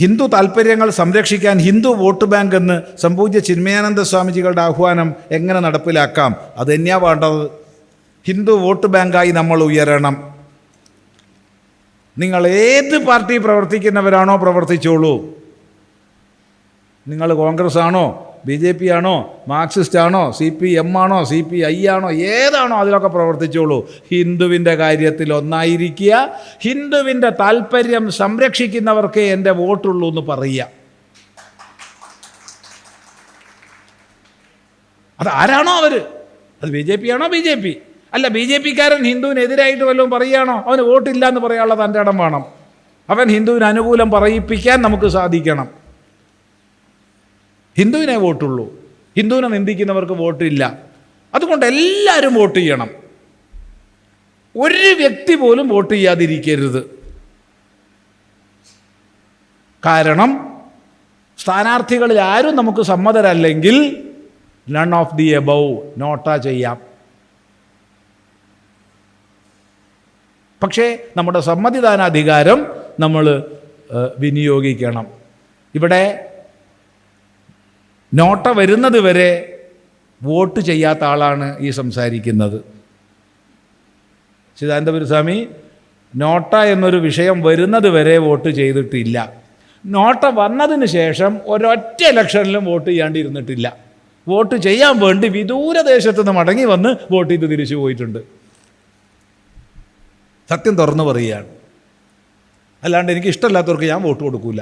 ഹിന്ദു താല്പര്യങ്ങൾ സംരക്ഷിക്കാൻ Hindu vote bank എന്ന് സംപൂജ്യ ചിന്മയാനന്ദ സ്വാമിജികളുടെ ആഹ്വാനം എങ്ങനെ നടപ്പിലാക്കാം? അത് തന്നെയാണ് വേണ്ടത്. ഹിന്ദു വോട്ട് ബാങ്കായി നമ്മൾ ഉയരണം. നിങ്ങൾ ഏത് പാർട്ടി പ്രവർത്തിക്കുന്നവരാണോ പ്രവർത്തിച്ചോളൂ. നിങ്ങൾ കോൺഗ്രസ് ആണോ, BJP ആണോ, മാർക്സിസ്റ്റ് ആണോ, CPM ആണോ, CPI ആണോ, ഏതാണോ അതിലൊക്കെ പ്രവർത്തിച്ചോളൂ. ഹിന്ദുവിൻ്റെ കാര്യത്തിൽ ഒന്നായിരിക്കുക. ഹിന്ദുവിൻ്റെ താല്പര്യം സംരക്ഷിക്കുന്നവർക്കേ എൻ്റെ വോട്ടുള്ളൂ എന്ന് പറയുക. അത് ആരാണോ അവർ, അത് BJP ആണോ BJP അല്ല, BJPക്കാരൻ ഹിന്ദുവിനെതിരായിട്ട് വല്ലതും പറയുകയാണോ, അവന് വോട്ടില്ല എന്ന് പറയാനുള്ള തൻ്റെ ഇടം വേണം. അവൻ ഹിന്ദുവിന് അനുകൂലം പറയിപ്പിക്കാൻ നമുക്ക് സാധിക്കണം. ഹിന്ദുവിനെ വോട്ടുള്ളൂ. ഹിന്ദുവിനെ നിന്ദിക്കുന്നവർക്ക് വോട്ടില്ല. അതുകൊണ്ട് എല്ലാവരും വോട്ട് ചെയ്യണം. ഒരു വ്യക്തി പോലും വോട്ട് ചെയ്യാതിരിക്കരുത്. കാരണം സ്ഥാനാർത്ഥികളിൽ ആരും നമുക്ക് സമ്മതരല്ലെങ്കിൽ നൺ ഓഫ് ദി എബവ് നോട്ടാ ചെയ്യാം. പക്ഷേ നമ്മുടെ സമ്മതിദാനാധികാരം നമ്മൾ വിനിയോഗിക്കണം. ഇവിടെ നോട്ട വരുന്നത് വരെ വോട്ട് ചെയ്യാത്ത ആളാണ് ഈ സംസാരിക്കുന്നത്. ചിദാനന്ദപുരസ്വാമി നോട്ട എന്നൊരു വിഷയം വരുന്നത് വരെ വോട്ട് ചെയ്തിട്ടില്ല. നോട്ട വന്നതിന് ശേഷം ഒരൊറ്റ ഇലക്ഷനിലും വോട്ട് ചെയ്യാണ്ടിരുന്നിട്ടില്ല. വോട്ട് ചെയ്യാൻ വേണ്ടി വിദൂരദേശത്തു നിന്ന് മടങ്ങി വന്ന് വോട്ട് ചെയ്ത് തിരിച്ചു പോയിട്ടുണ്ട്. സത്യം തുറന്നു പറയുകയാണ്. അല്ലാണ്ട് എനിക്ക് ഇഷ്ടമില്ലാത്തവർക്ക് ഞാൻ വോട്ട് കൊടുക്കൂല.